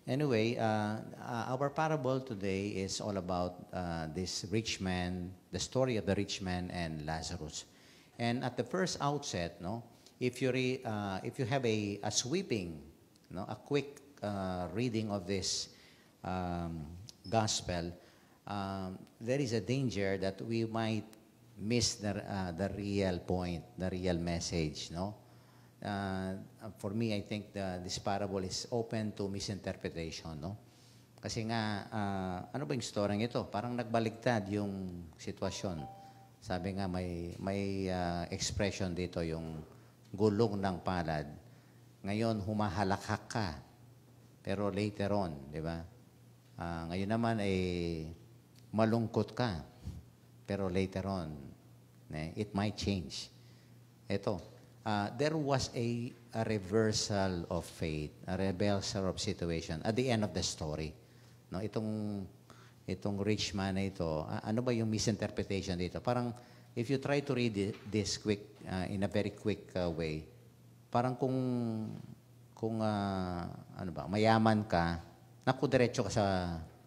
Anyway, our parable today is all about this rich man, the story of the rich man and Lazarus. And at the first outset, no, if you have a sweeping, no, a quick reading of this gospel, there is a danger that we might miss the real point, the real message, no? For me, I think this parable is open to misinterpretation, no? Kasi nga, ano ba yung story ito? Parang nagbaligtad yung sitwasyon. Sabi nga, may expression dito, yung gulong ng palad. Ngayon, humahalakhak ka. Pero later on, di ba? Ngayon naman, malungkot ka. Pero later on, it might change. Ito. There was a reversal of fate, a reversal of situation at the end of the story. No, itong rich man na ito, ano ba yung misinterpretation dito? Parang if you try to read this quick in a very quick way, parang kung ano ba, mayaman ka, naku diretso ka sa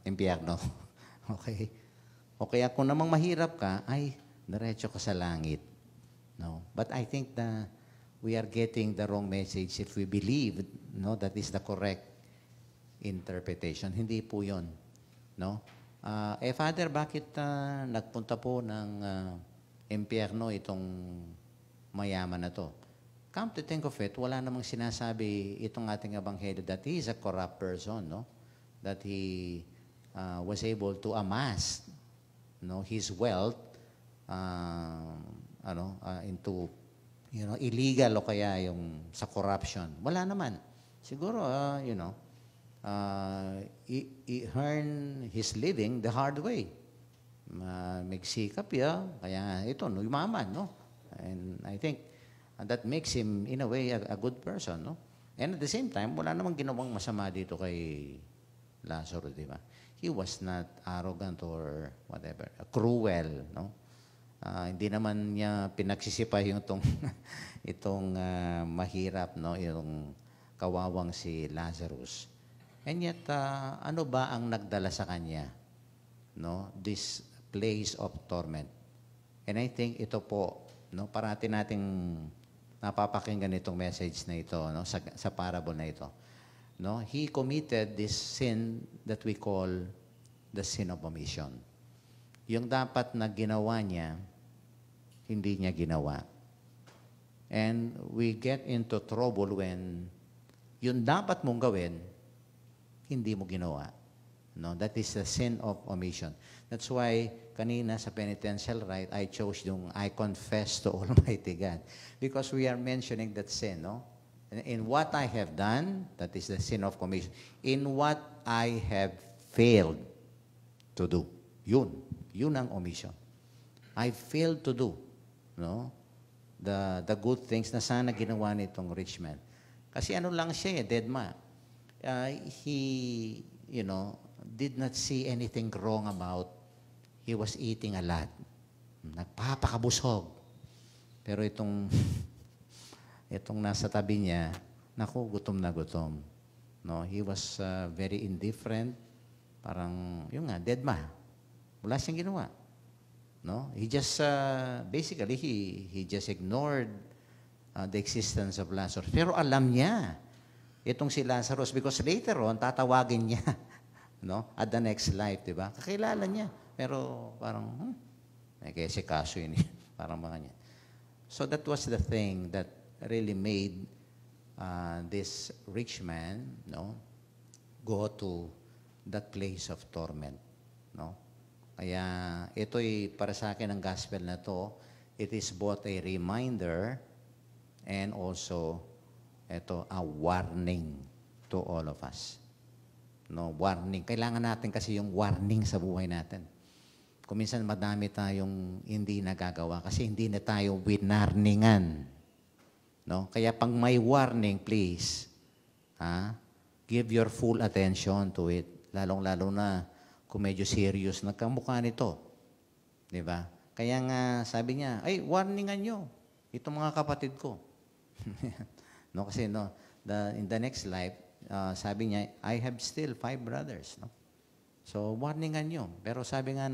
impyerno. Okay? O kaya kung namang mahirap ka, ay diretso ka sa langit. No, but I think we are getting the wrong message if we believe, no, that is the correct interpretation. Hindi po 'yon, no? Father, bakit nagpunta po ng impyerno itong mayaman na to? Come to think of it, wala namang sinasabi itong ating ebanghelyo that he is a corrupt person, no? That he was able to amass, no, his wealth into illegal o kaya yung sa corruption. Wala naman. Siguro, he earned his living the hard way. Magsikap kaya ito, yumaman, no? And I think that makes him, in a way, a good person, no? And at the same time, wala namang ginawang masama dito kay Lazarus, di ba? He was not arrogant or whatever, cruel, no? Hindi naman niya pinagsisipa yung itong mahirap, no, yung kawawang si Lazarus. And yet, ano ba ang nagdala sa kanya? No, this place of torment. And I think ito po, no, parati nating napapakinggan itong message na ito, no, sa parable na ito. No, he committed this sin that we call the sin of omission. Yung dapat na ginawa niya, hindi niya ginawa. And we get into trouble when yung dapat mong gawin, hindi mo ginawa. No, that is the sin of omission. That's why kanina sa penitential rite, I chose yung I confess to Almighty God. Because we are mentioning that sin, no? In what I have done, that is the sin of commission. In what I have failed to do. Yun ang omission. I failed to do, no, the good things na sana ginawa nitong rich man. Kasi ano lang siya, dead man. He, did not see anything wrong about he was eating a lot. Nagpapakabusog. Pero itong nasa tabi niya, naku, gutom na gutom. No, he was very indifferent. Parang, yun nga, dead man. Wala siyang ginawa. No? He just, basically, he just ignored the existence of Lazarus. Pero alam niya, itong si Lazarus, because later on, tatawagin niya, no? At the next life, di ba? Kakilala niya. Pero parang, kaya si kaso yun, parang mga niya. So that was the thing that really made this rich man, no, go to that place of torment, no? Kaya ito'y para sa akin ang gospel na to, it is both a reminder and also a warning to all of us. No, warning. Kailangan natin kasi yung warning sa buhay natin. Kung minsan madami tayong hindi nagagawa kasi hindi na tayo winarningan. No? Kaya pag may warning, please, give your full attention to it. Lalong-lalo na kung medyo serious na kamukha nito. Di ba? Kaya nga sabi niya, ay, warningan nyo. Itong mga kapatid ko. No, kasi in the next life, sabi niya, I have still 5 brothers. No? So, warningan nyo. Pero sabi nga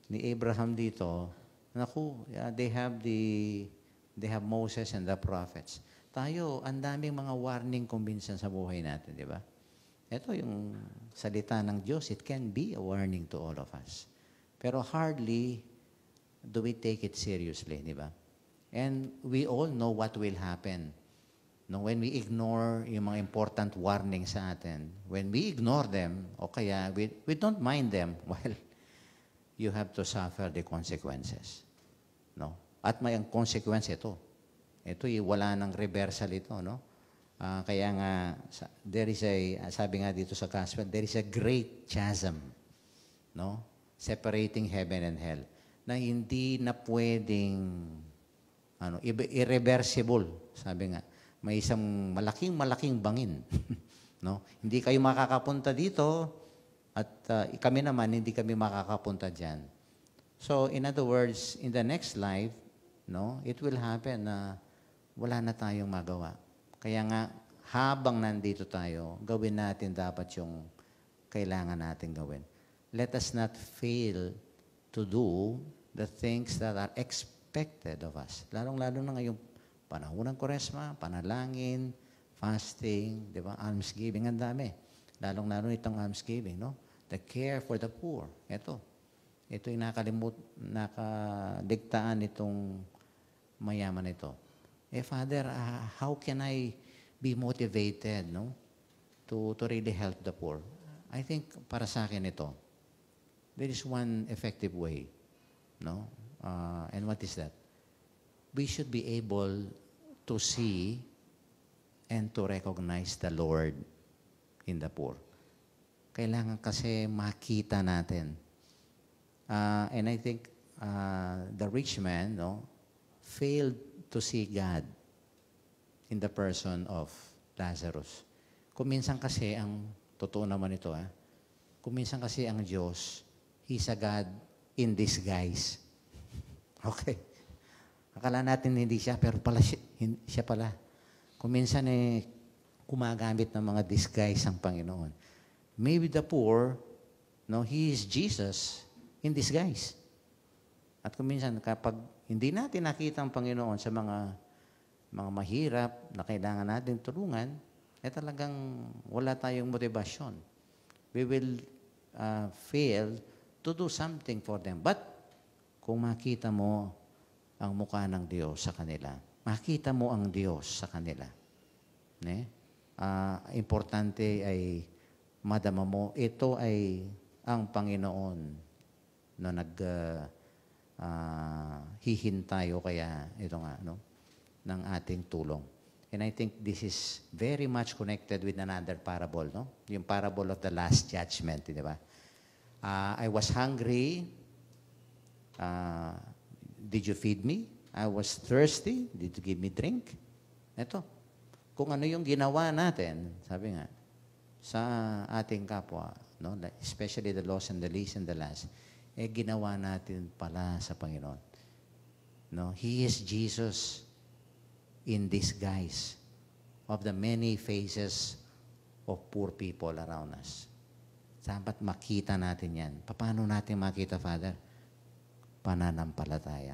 ni Abraham dito, naku, they have Moses and the prophets. Tayo, ang daming mga warning kung minsan sa buhay natin, di ba? Ito yung salita ng Diyos. It can be a warning to all of us. Pero hardly do we take it seriously, di ba? And we all know what will happen. No, when we ignore yung mga important warnings sa atin, when we ignore them, o kaya we don't mind them, well, you have to suffer the consequences. No? At may ang consequence ito. Ito, wala nang reversal ito, no? Kaya nga, there is sabi nga dito sa gospel, there is a great chasm, no? Separating heaven and hell, na hindi na pwedeng, irreversible, sabi nga. May isang malaking bangin, no? Hindi kayo makakapunta dito, at kami naman, hindi kami makakapunta dyan. So, in other words, in the next life, no, it will happen na wala na tayong magawa. Kaya nga, habang nandito tayo, gawin natin dapat yung kailangan natin gawin. Let us not fail to do the things that are expected of us. Lalong-lalo na ngayong panahon ng Kwaresma, panalangin, fasting, di ba? Almsgiving, ang dami. Lalong-lalo itong almsgiving, no? The care for the poor. Ito yung nakaligtaan itong mayaman ito. Father, how can I be motivated, no, to really help the poor? I think para sa akin ito, there is one effective way, no? And what is that? We should be able to see and to recognize the Lord in the poor. Kailangan kasi makita natin. And I think the rich man, no, failed to see God in the person of Lazarus. Kuminsan kasi totoo naman ito, kuminsan kasi ang Diyos, He's a God in disguise. Okay. Akala natin hindi siya, pero siya pala. Kuminsan kumagamit ng mga disguise ang Panginoon. Maybe the poor, no, He is Jesus in disguise. At kuminsan, kapag hindi natin nakita ang Panginoon sa mga mahirap na kailangan natin tulungan, talagang wala tayong motivasyon. We will fail to do something for them. But, kung makita mo ang mukha ng Diyos sa kanila, makita mo ang Diyos sa kanila. Importante ay madama mo, ito ay ang Panginoon na hihintay o kaya ito nga, no, ng ating tulong. And I think this is very much connected with another parable, no? Yung parable of the last judgment, di ba? I was hungry. Did you feed me? I was thirsty. Did you give me drink? Ito. Kung ano yung ginawa natin, sabi nga, sa ating kapwa, no? Especially the lost and the least and the last, ginawa natin pala sa Panginoon. No? He is Jesus in disguise of the many faces of poor people around us. Dapat makita natin yan. Paano natin makita, Father? Pananampalataya.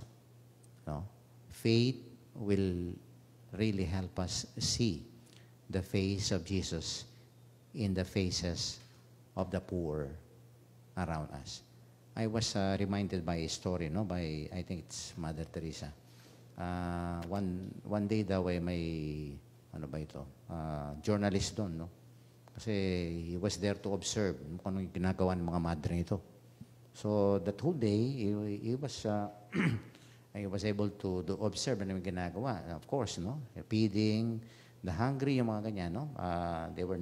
No? Faith will really help us see the face of Jesus in the faces of the poor around us. I was reminded by a story, no, by, I think it's Mother Teresa. One day daw may, journalist doon, no? Kasi he was there to observe kung ano yung ginagawa ng mga madre nito. So that whole day, he was able to observe ano yung ginagawa. Of course, no? Feeding the hungry, yung mga ganyan, no? They were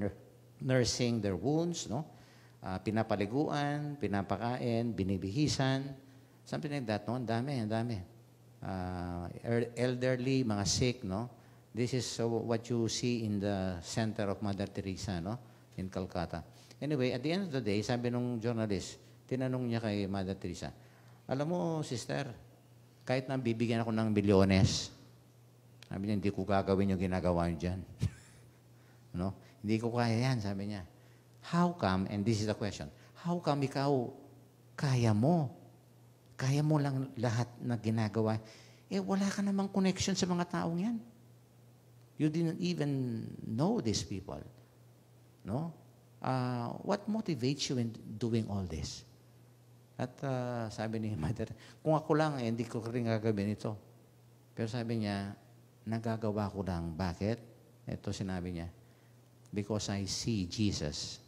nursing their wounds, no? Pinapaliguan, pinapakain, binibihisan, something like that, no? Ang dami. Elderly, mga sick, no? This is what you see in the center of Mother Teresa, no? In Calcutta. Anyway, at the end of the day, sabi nung journalist, tinanong niya kay Mother Teresa, alam mo, sister, kahit na bibigyan ako ng milyones, sabi niya, hindi ko gagawin yung ginagawa niyo dyan. No? Hindi ko kaya yan, sabi niya. How come, and this is the question, how come ikaw kaya mo? Kaya mo lang lahat na ginagawa. Wala ka namang connection sa mga taong yan. You didn't even know these people. No? What motivates you in doing all this? At sabi ni Mother, kung ako lang, hindi ko rin gagawin ito. Pero sabi niya, nagagawa ko lang. Bakit? Ito sinabi niya, because I see Jesus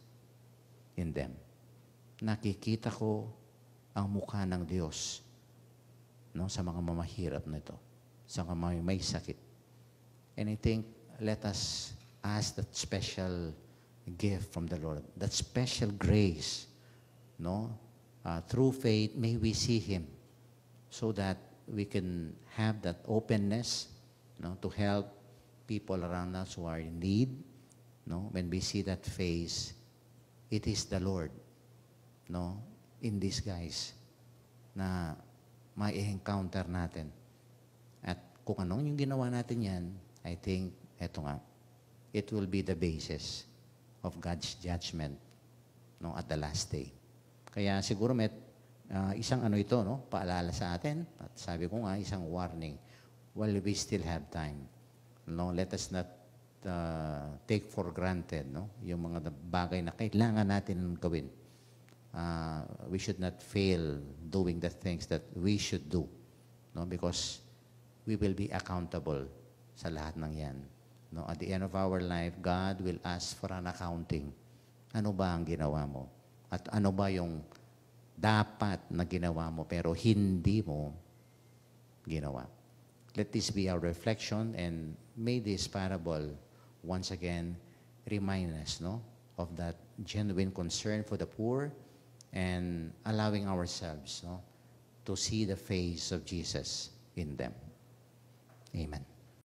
in them. Nakikita ko ang mukha ng Diyos, no, sa mga mamahirap na ito, sa mga may sakit. And I think, let us ask that special gift from the Lord, that special grace, no? Through faith, may we see Him so that we can have that openness, no, to help people around us who are in need. No? When we see that face, it is the Lord, no, in disguise na may encounter natin. At kung anong yung ginawa natin yan, I think, eto nga, it will be the basis of God's judgment, no, at the last day. Kaya siguro may isang ano ito, no, paalala sa atin. At sabi ko nga, isang warning. While we still have time, no, let us not take for granted, no, yung mga bagay na kailangan natin gawin. We should not fail doing the things that we should do, no, because we will be accountable sa lahat ng yan. No, at the end of our life, God will ask for an accounting. Ano ba ang ginawa mo? At ano ba yung dapat na ginawa mo pero hindi mo ginawa? Let this be our reflection, and may this parable once again remind us, no, of that genuine concern for the poor and allowing ourselves, no, to see the face of Jesus in them. Amen.